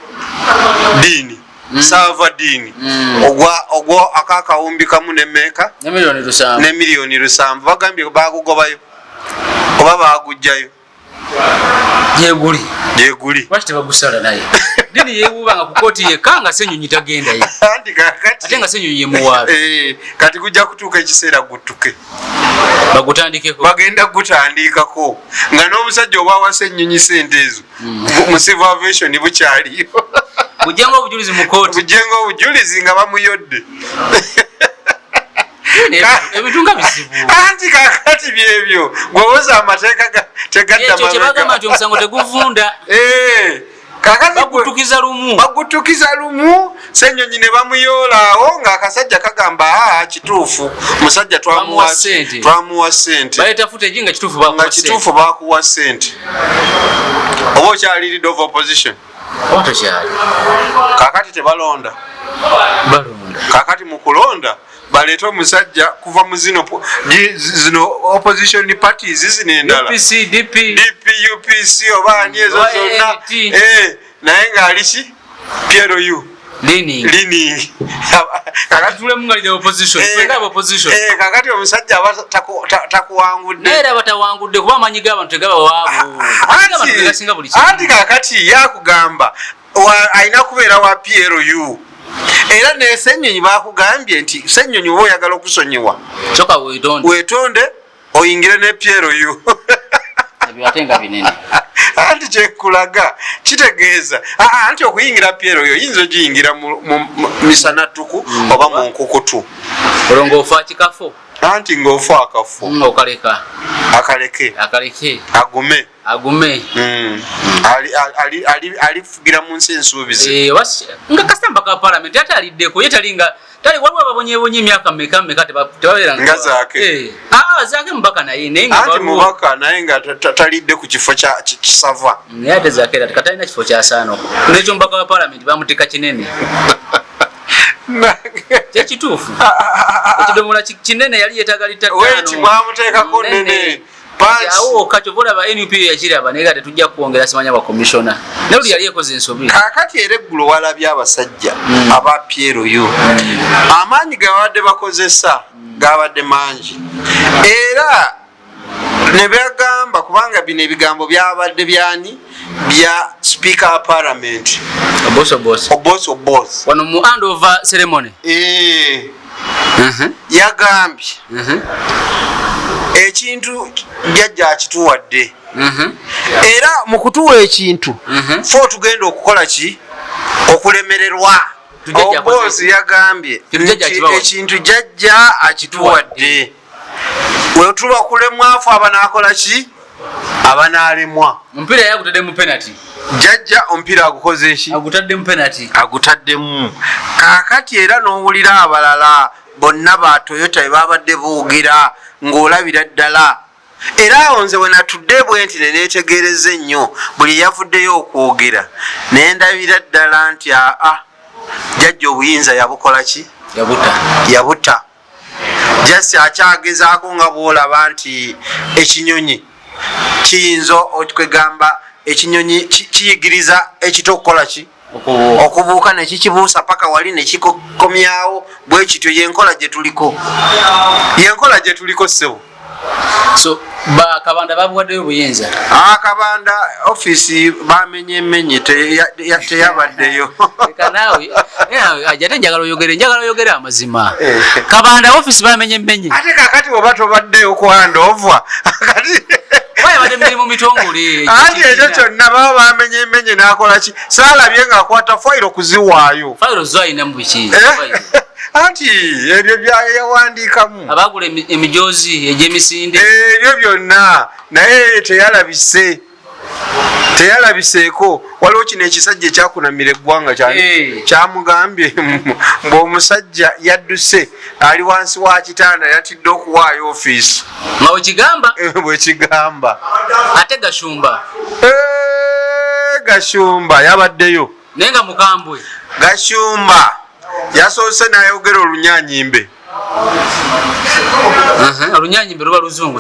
S2: diini saava diini ogwo akakawumbi kamu nemmeeka ne miliyoni 7 bagambye baagugobayo oba baagugjayo gyeguli
S1: lwaki tebagusala naye dini yeewuubanga ku kooti yekka nga Ssenyonyi tagendayo ate nga Ssenyonyi yemuwaabe
S2: kati gujja kutuuka ekiseera guttuke
S1: bagutandikeko
S2: bagenda gutandikako nga n'omusajja obwawa Ssenyonyi sente ezo mu civil aviation bukyaliyo
S1: Bujenga obujulizi mu kooti.
S2: Bujenga obujulizi nga bamuyodde.
S1: Ebitunga bisibu.
S2: Anti kakati byebyo. Gwoza amateeka tegadda
S1: mabega. Ekyo kyebagamba nti omusango teguvunda.
S2: Kakati
S1: bagutukiza lumu.
S2: Ssenyonyi ne bamuyoolaawo ng'akasajja kagamba kituufu. Musajja twamuwa ssente.
S1: Baleeta footage nga kituufu
S2: baakuwa ssente. Oba okyali leader of opposition. Kakati tebalonda. Kakati mu kulonda baleeta omusajja kuva mu zino opposition parties zino endala
S1: DP
S2: UPC oba ani ezo zonna naye ng'ali ki PLU lini kakati omusajja aba takuwangudde
S1: era batawangudde kuba amanyi g'abantu tegaba waabu
S2: anti kakati yakugamba alina kubeera wa PLU era ne Ssenyonyi bakugambye nti Ssenyonyi oba oyagala okusonyiwa
S1: kyokka
S2: weetonde oyingire ne PLU anti kyekulaga kitegeeza anti okuyingira PLU oyinza ogiyingira mu misanattuku oba mu nkukutu
S1: olwo ng'ofa kikafo
S2: anti ng'ofa akafo
S1: akaleke agume
S2: alifugira mu nsi ensuubizi
S1: nga kasamba ka palamenti ate aliddeko ye talinga waliwo ababonyebonye emyaka mmeka tebabeera
S2: nga zaake
S1: zaake mubaka naye
S2: anti mubaka naye nga talidde ku kifo kisava
S1: naye ate zaake era katalina kifo kyasaano nekyo mubaka wa palamenti bamuteeka kinene kyekituufu ekidomola kinene yali yeetaaga
S2: weti mwamuteekako nene
S1: awo kacyobola ba NUP yakiraba naye ate tujja kwongera simanya ba commissioner naye oli yali ekoze ensobi
S2: kakati era eggulo walabye abasajja aba PLU amaanyi gabadde bakozesa gabadde mangi era ne bagamba kubanga bino ebigambo byabadde byani bya speaker wa parliament oboss
S1: wano mu handover ceremony
S2: yagambye ekintu jjajja akituwadde era mu kutuwa ekintu fo tugenda okukola ki okulemererwa obosi yagambye ekintu jjajja akituwadde wetuba kulemwafu abanaakola ki abanaalemwa
S1: omupiira yagutadde mu penalty
S2: jjajja omupiira agukoze eki
S1: agutadde mu penalty
S2: agutaddemu kaakati era n'owulira abalala bonna ba Toyota ebabadde boogera ng'olabira ddala era awo nze we natudde bwe nti ne neetegereza ennyo buli yavuddeyo okwogera ne ndabira ddala nti jjajja obuyinza yabukola ki yabuta jasi akyagezaako nga bw'olaba nti ekinyonyi kiyinza okwegamba ekinyonyi kiyigiriza ekito okukola ki okubuuka nekikibuusa paka wali nekikokomyawo bwe kityo yenkola gye tuliko ssebo
S1: so Kabanda babuwaddeyo obuyinza
S2: Kabanda office bamenye teyabaddeyo
S1: kanaawe ajate njagala oyogere amazima Kabanda office bamenye ate
S2: kakati oba tobaddeyo ku handover kati
S1: bade mirimu mitongole
S2: anti ekyo kyonna baba bamenye nakola ki saalabye ng'akwata fayiro kuziwaayo
S1: fayiro zayina mu biki
S2: anti ebyo byayawandiikamu
S1: abagula emijoozi egy'emisinde
S2: ebyo byonna naye teyalabiseeko waliwo kino ekisajja ekyakunamira eggwanga kyamugambye ng'omusajja yadduse ali wansi wa kitanda yatidde okuwaayo ofiisi
S1: nga wekigamba
S2: bwekigamba
S1: ate
S2: Gashumba yabaddeyo
S1: naye nga mukambwe
S2: Gashumba yasoose n'ayogera olunyanyimbe
S1: olunyanyimbe luba luzungu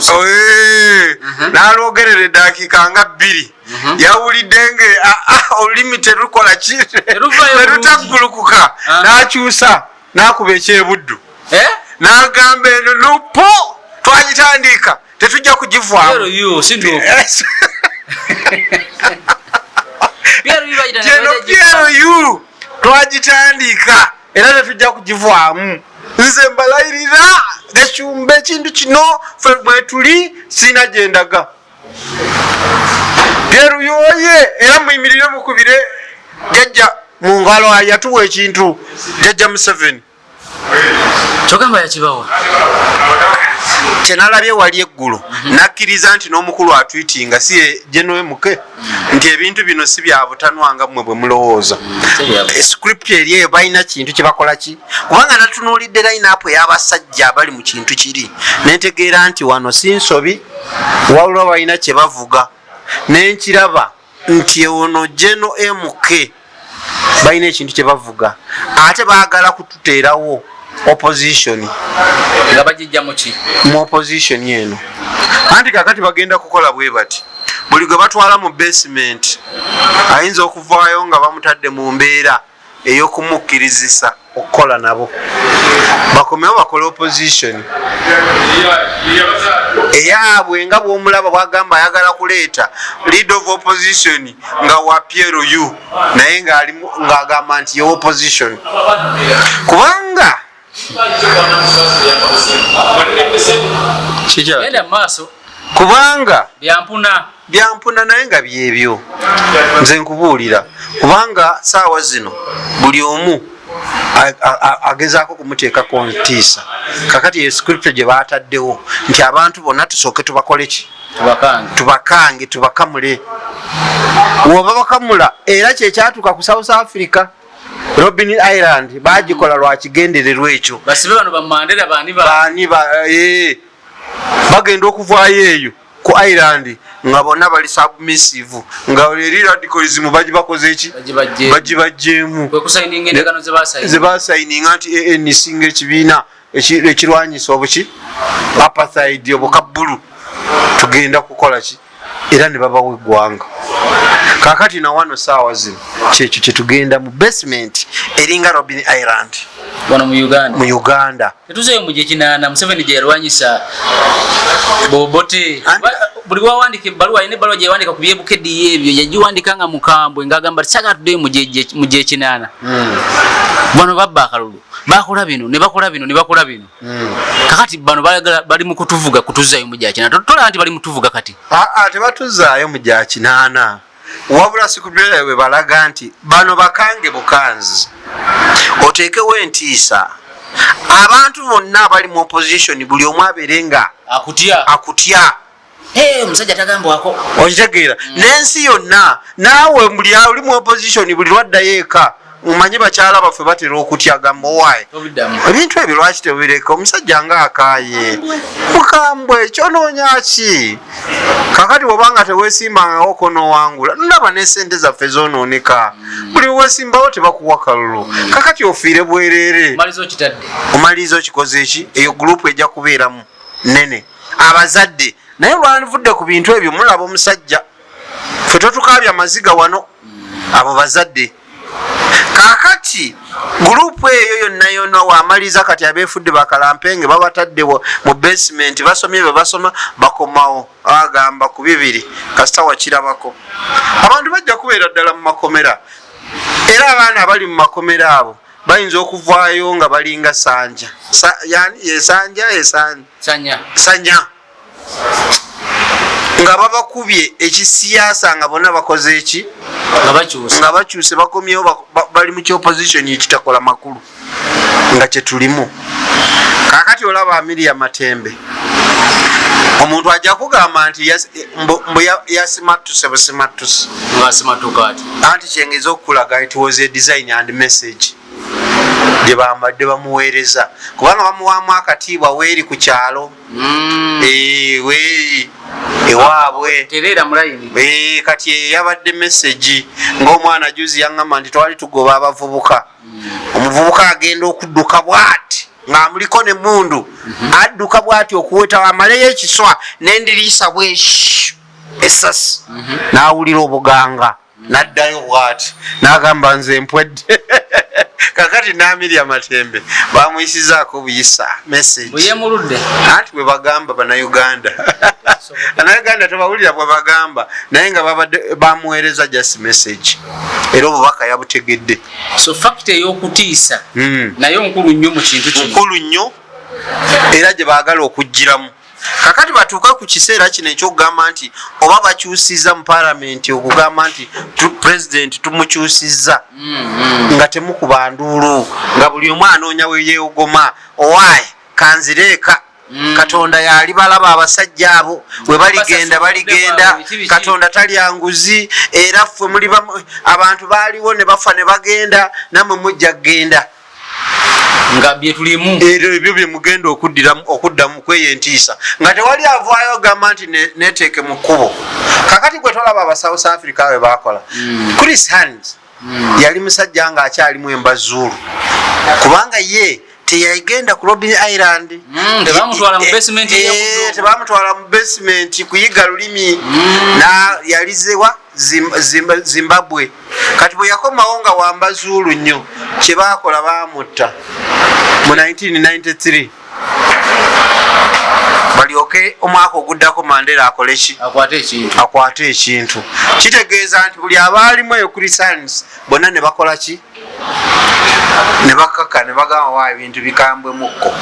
S2: n'alwogerera eddakiika nga 2 yawulidde nge olulimi terukola ki terutaggulukuka n'akyusa n'akuba ekyebuddu n'agamba eno lupo twagitandika tetujja kugivaamu PLU twagitandika era tetujja kugivaamu nze mbalayirira Gashumba ekintu kino ffe mwetuli sina gyendaga PLU yoye era muyimirire mukubire jjajja mu ngalo yatuwa ekintu jajja Museveni
S1: kyogamba yakibawa
S2: kyenalabye wali eggulo nakkiriza nti n'omukulu atwitinga si ye General MK nti ebintu bino si bya butanwanga mmwe bwe mulowooza script eri eyo balina kintu kye bakola ki kubanga natunuulidde line-up ey'abasajja abali mu kintu kiri nentegeera nti wano si nsobi wabula balina kye bavuga nenkiraba nti ono General MK balina ekintu kye bavuga ate baagala kututeerawo opposition
S1: nga bajijja muki
S2: mu opposition eno anti kakati bagenda kukola bwe bati buli gwe batwala mu basement ayinza okuvaayo nga bamutadde mu mbeera ey'okumukkirizisa okukola nabo bakomewo bakole opposition eyaabwe nga bw'omulaba bwagamba ayagala kuleeta lead of opposition nga wa Pierre Yu naye ng'agamba nti ye opposition kubanga kubanga byampuna naye nga byebyo nze nkubuulira kubanga saawa zino buli omu agezaako kumuteekako ntiisa kakati ye script gye baataddewo nti abantu bonna tusooke tubakole ki tubakange tubakamule woba bakamula era kyekyatuuka ku South Africa Robben Island bagikola lwa kigendererwa ekyo
S1: basibe bano bamandera bani
S2: bagenda okuvaayo eyo ku Island nga bonna bali submissive nga eri radicalism bagibakoze eki bagibajjeemu ze basayininga nti ANC ng'ekibiina ekirwanyisa obuki apartheid obukabbulu tugenda kukola ki era ne babawa eggwanga kakati na wano saawa zino kyekyo kyetugenda mu basement eringa Robben Island
S1: wano mu
S2: Uganda
S1: tetuzeyo mu gyekinaana Museveni gye yalwanyisa Bobote buli wawandika ebbaluwa ayina ebbaluwa gye yawandika ku byebukeddi ebyo yagiwandika nga mukambwe ng'agamba tisagala tuddeyo mu gyekinaana bano babba akalulu bakola bino ne bakola bino ne bakola bino kakati bano bali mu kutuvuga kutuzaayo mu gyakinaana tolaba nti bali mu tuvuga kati
S2: tebatuzaayo mu gyakinaana wabula sikubyera bwe balaga nti bano bakange bukanzi oteekewo entiisa abantu bonna abali mu opposition buli omu abeerenga akutya
S1: omusajja tagambwako
S2: okitegeera n'ensi yonna naawe buli ali mu opposition buli lwaddayo eka mumanyi bakyala baffe batera okutya gamba owaaye ebintu ebyo lwaki tebireka omusajja ngaakaaye mukambwe kyonoonya ki kakati wobanga teweesimbangawo konoowangula ndaba n'esente zaffe zonooneka buli weesimbawo tebakuwa kalulu kakati ofiire bwereere omaliriza okikoze eki eyo gurupu ejja kubeeramu nene abazadde naye lwanvudde ku bintu ebyo mulaba omusajja ffe totukaabya amaziga wano abo bazadde kakati gurupu eyo yonna yonna wamaliza kati abeefudde bakalampenge babatadde mu basement basomye bye basoma bakomawo agamba ku bibiri kasita wakirabako abantu bajja kubeera ddala mu makomera era abaana abali mu makomera abo bayinza okuvaayo nga balinga sanja sanya nga babakubye ekisiyaasa nga bonna bakoze eki nga bakyuse bakomyewo bali mu kyopposition ekitakola makulu nga kyetulimu kakati olaba Amelia Matembe omuntu ajja kugamba nti mbu yasimatuse busimatuse anti kyengeza okukulaga it was a design and message gye bambadde bamuweereza kubanga bamuwaamu akatiibwa weeri ku kyalo weeri ewaabwe kati yabadde message ng'omwana juzi yaŋŋamba nti twali tugoba abavubuka omuvubuka agenda okudduka bw'ati ng'amuliko n'emmundu adduka bw'ati okuweta amaleyo ekiswa n'endiriisa bweshi essasi n'awulira obuganga n'addayo bw'ati n'agamba nze mpwedde kakati n'Amelia Matembe bamuyisizaako buyisa message anti bwe bagamba bannayuganda bannayuganda tebawulira bwe bagamba naye nga bamuweereza just message era obubaka yabutegedde
S1: so fact ey'okutiisa naye nkulu nnyo mu kintu kino
S2: nkulu nnyo era gye baagala okuggiramu kakati batuuka ku kiseera kino ekyokugamba nti oba bakyusiza mu palamenti okugamba nti president tumukyusiza nga temukuba nduulu nga buli omu anoonya weyeogoma owaayi kanzireeka katonda yali balaba abasajja abo we baligenda katonda talya nguzi era ffe muli abantu baaliwo ne bafa ne bagenda nammwe mujja kgenda
S1: nga byetulimu
S2: ebyo byemugenda okuddamu kweyentiisa nga tewali avaayo gamba nti neteeke mu kkubo. Kakati gwe tolaba aba South Africa we bakola Chris Hands yali musajja nga akyalimu embazuulu kubanga ye teyagenda ku Robben Island tebamutwala mu basement kuyiga lulimi na yalizewa Zimbabwe. Kati bwe yakomawo nga wambazuulu nnyo kye baakola baamutta mu 1993 balyoke omwaka oguddako Mandela akole ki akwate ekintu. Kitegeeza nti buli abaalimu eyo Chris Hands bonna ne bakola ki ne bakaka ne bagamba wa ebintu bikambwemukko.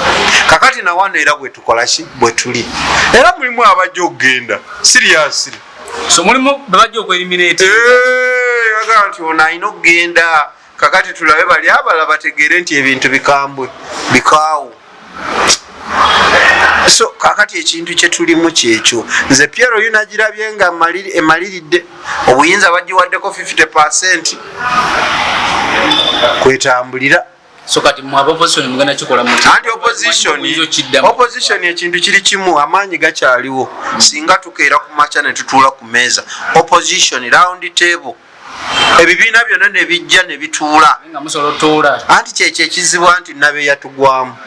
S2: Kakati na wano era bwe tukola ki bwe tuli era mulimu abajja okugenda seriously
S1: so mulimu bajja okweliminate
S2: bagamba nti ono alina okugenda. Kakati tulabe bali abala bategeere nti ebintu bikambwe bikaawo. So kakati ekintu kye tulimu kyekyo nze Piero yunagirabye nga emaliridde obuyinza bagiwaddeko 50% kwetambulira.
S1: So kati mu opposition mugana kikola muti
S2: anti opposition ekintu kiri kimu amaanyi gakyaliwo singa tukeera ku macha ne tutuula ku meeza opposition round table ebibiina byonna ne bijja ne bituula
S1: nga musolo tuula
S2: anti kyekyo ekizibu anti nabe yatugwamu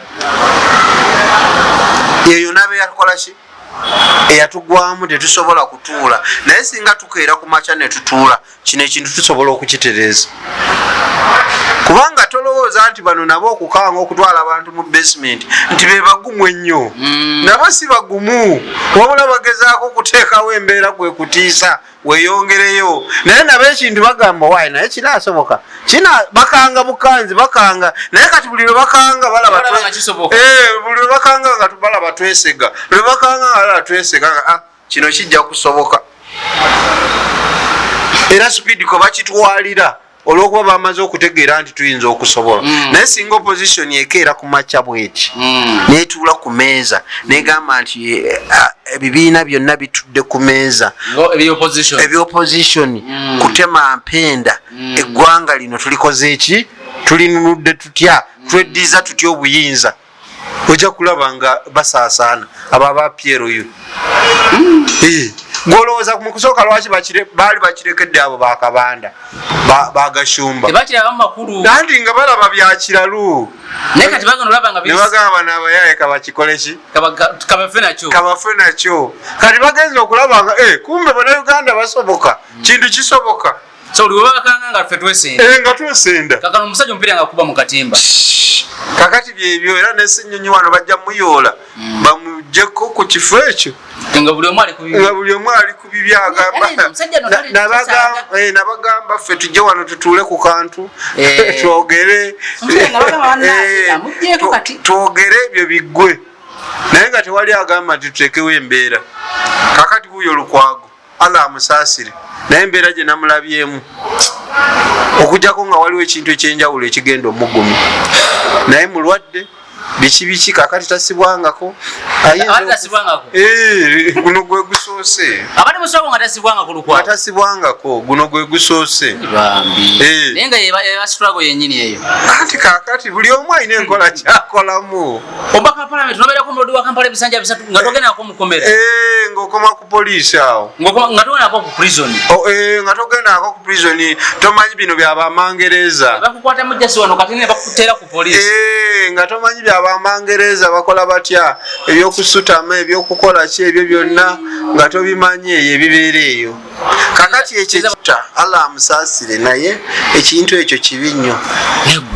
S2: yeyo nabe yakola ki eyatugwamu tetusobola kutuula naye singa tukeera ku macha ne tutuula kino ekintu tusobola okukitereeza kubanga tolowooza nti bano nabo okukanga okutwala abantu mu basement nti be bagumu ennyo nabo si bagumu wabula bagezaako okuteekawo embeera gwe kutiisa weeyongereyo naye nabo ekintu bagamba waayi naye kinaasoboka bakanga bukanzi bakanga naye kati buli lwe bakanga balaba buli lwe bakanga nga balaba twesega lwe bakanga nga balaba twesega kino kijja kusoboka era speed ko bakitwalira olwokuba bamaze okutegeera nti tuyinza okusobola naye singa opposition ekeera ku macha bweti netuula ku meeza negamba nti ebibiina byonna bitudde ku meeza ebyopposition kutema mpenda eggwanga lino tulikoze eki tulinunudde tutya tweddiiza tutya obuyinza ojja kulaba nga basaasaana aba Piero yu golowooza mu kusooka lwaki baali bakirekedde abo bakabanda bagashumba anti nga balaba byakiralu ne bagamba nabayaye kabakikole ki kabafe nakyo kati bagenza okulaba nga kumbe bannayuganda basoboka kintu kisoboka nga twesenda kakati byebyo era nesenyonyi wano bajja muyoola bamujjeko ku kifo ekyo nga buli omu ali ku bibi agamba nabagamba ffe tujje wano tutuule ku kantu twogere ebyo biggwe naye nga tewali agamba nti tutekewo embeera. Kakati huyo Lukwago Allah amusaasire naye embeera gye namulabyemu okujjako nga waliwo ekintu ekyenjawulo ekigenda omugumi naye mulwadde biki kakati tasibwangako guno gwe gusoose tasibwangako guno gwe gusoose anti kakati buli omu alina enkola kyakolamu ng'okoma ku poliisi awo nga togendako ku prison tomanyi bino byabamangereza nga tomanyi byabamangereza bakola batya ebyokusutama ebyokukola ki ebyo byonna nga tobimanyi eyo ebibeera eyo. Kakati ekyo Allah amusaasire naye ekintu ekyo kibi nnyo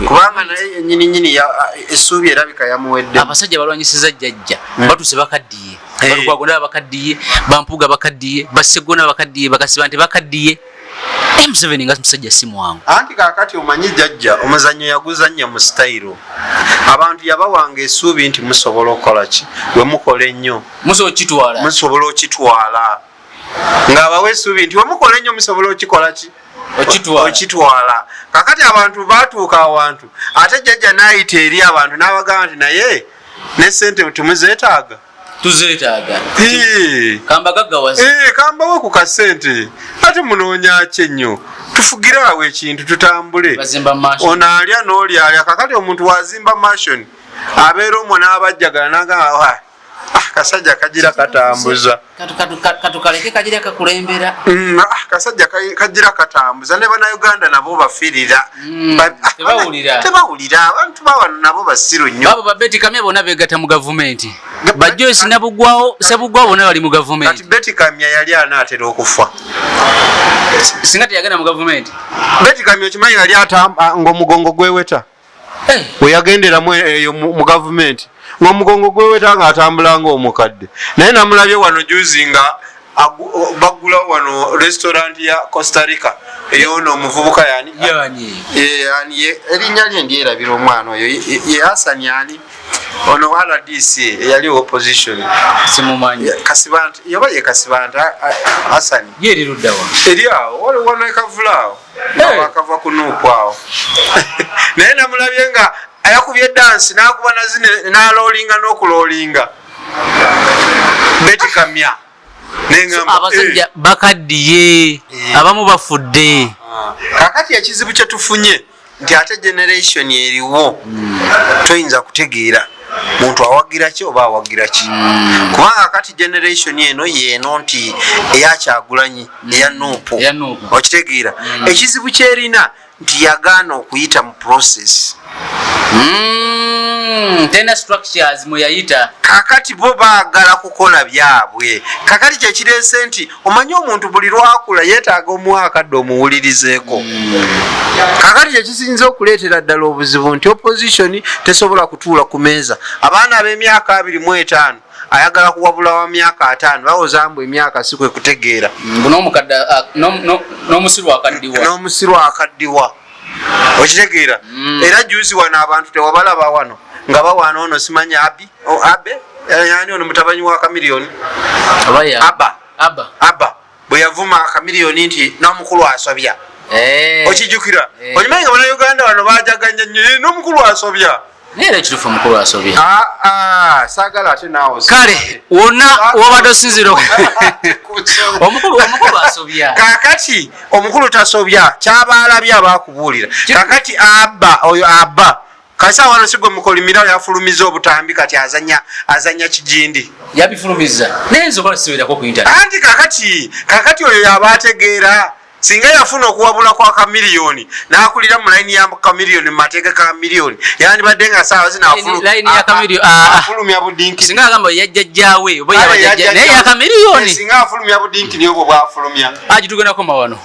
S2: kubanga naye nyini essuubi erabika yamuwedde.
S1: Abasajja balwanyisiza jjajja batuse bakaddiye Balukwago bakaddiye Bampuga bakaddiye Basegona bakaddiye Bakasiba nti bakaddiye M7 nga musajja simu wangu
S2: anti kakati omanyi jajja omuzannyo yaguzannya mu style abantu yabawanga essuubi nti musobola okukola ki bwe mukola ennyo musobola okitwala ng'abawa essuubi nti bwe mukola ennyo musobola okikola ki okitwala kakati abantu baatuuka awantu ate jajja n'ayita eri abantu n'abagamba nti naye ne ssente tumuzeetaaga
S1: tuzeetaaga
S2: kambawo ku kasente ate munoonya ki ennyo tufugire awo ekintu tutambule ono alya n'olyalya kakati omuntu wazimba mashoni abeera omwo n'abajjagala n'agamba kasajja kagira katambuza
S1: katukaleke kagira kakulembera
S2: kasajja kagira katambuza ne bannayuganda nabo bafiirira tebawulira abantu bawano nabo basiru nnyo
S1: abo babeti kamya bonna begatta mu gavumenti bajoyce nabugwawo sebugwawo bonna bali mu gavumenti
S2: kati beti kamya yali anaatera okufa
S1: singa teyagenda mu gavumenti
S2: beti kamya okimanyi yali ng'omugongo gweweta weyagenderamu eyo mu gavumenti ng'omugongo gweweta ng'atambula ng'omukadde naye namulabye wano juzi nga baggulawo wano restaurant ya Costa Rica eyoono omuvubuka yani erinnya lye ndyerabira omwana oyo ye Hassan yani ono RDC eyali opposition
S1: simumanyi
S2: Kasibanta yoba ye Kasibanta Hassan
S1: yeri luddawa
S2: eri awo wano ekavulaawo akava kunuupu awo naye namulabye nga ayakubye dansi n'akuba nazine n'aloolinga n'okuloolinga beti kamya
S1: abasajja bakaddiye abamu bafudde
S2: kakati ekizibu kye tufunye nti ate generation eriwo toyinza kutegeera muntu awagira ki oba awagira ki kubanga kati generation eno yeeno nti eyakyagulanyi eya Nuupu okitegeera ekizibu kyerina nti yagaana okuyita mu process
S1: tena structures muyayita
S2: kakati bo baagala kukola byabwe kakati kyekireese nti omanyi omuntu buli lwakula yeetaaga omwakadde omuwulirizeeko kakati kyekisinza okuleetera ddala obuzibu nti opposition tesobola kutuula ku meeza abaana ab'emyaka 25 ayagala kuwabula wa myaka 5 bawozambu emyaka si kwe kutegeera n'omusiru akaddiwa okitegeera era juzi wano abantu tewabalaba wano nga bawaana ono simanya abe yani ono mutabanyi wa Kamiliyoni aba bwe yavuma Kamiliyoni nti n'omukulu asobya okijjukira okimanyi nga bannayuganda wano bajaganya nnyo n'omukulu asobya
S1: nera ekitufu omukulu asobya
S2: saagala ate naawe
S1: kale wonna wabadde osinziro omukulu asobya
S2: kakati omukulu tasobya kyabaalabye abakubuulira kakati oyo aba kasa wano sigwe mukolimira yafulumiza obutambi kati azanya kijindi
S1: yabifulumiza nenzo balasiberako ku internet
S2: anti kakati oyo yabategeera singa yafuna okuwabula kwa Kamiliyoni n'akulira mu layini ya Kamiliyoni mu mateeka ga Kamiliyoni yani badde nga saawa zinafulumya budinki
S1: singa agamba yajjajjaawe oba yabajjajja naye ya Kamiliyoni
S2: singa afulumya budinki niyo bwe bwafulumya
S1: tugendako mawano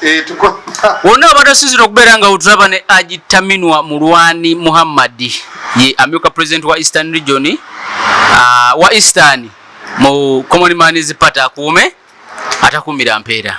S1: wonna abadde osinzira okubeera nga otulaba ne Agitaminwa Mulwani Muhammadi ye amyuka president wa Eastern Region wa Eastern mu Common Man's Party akuume atakuumira mpeera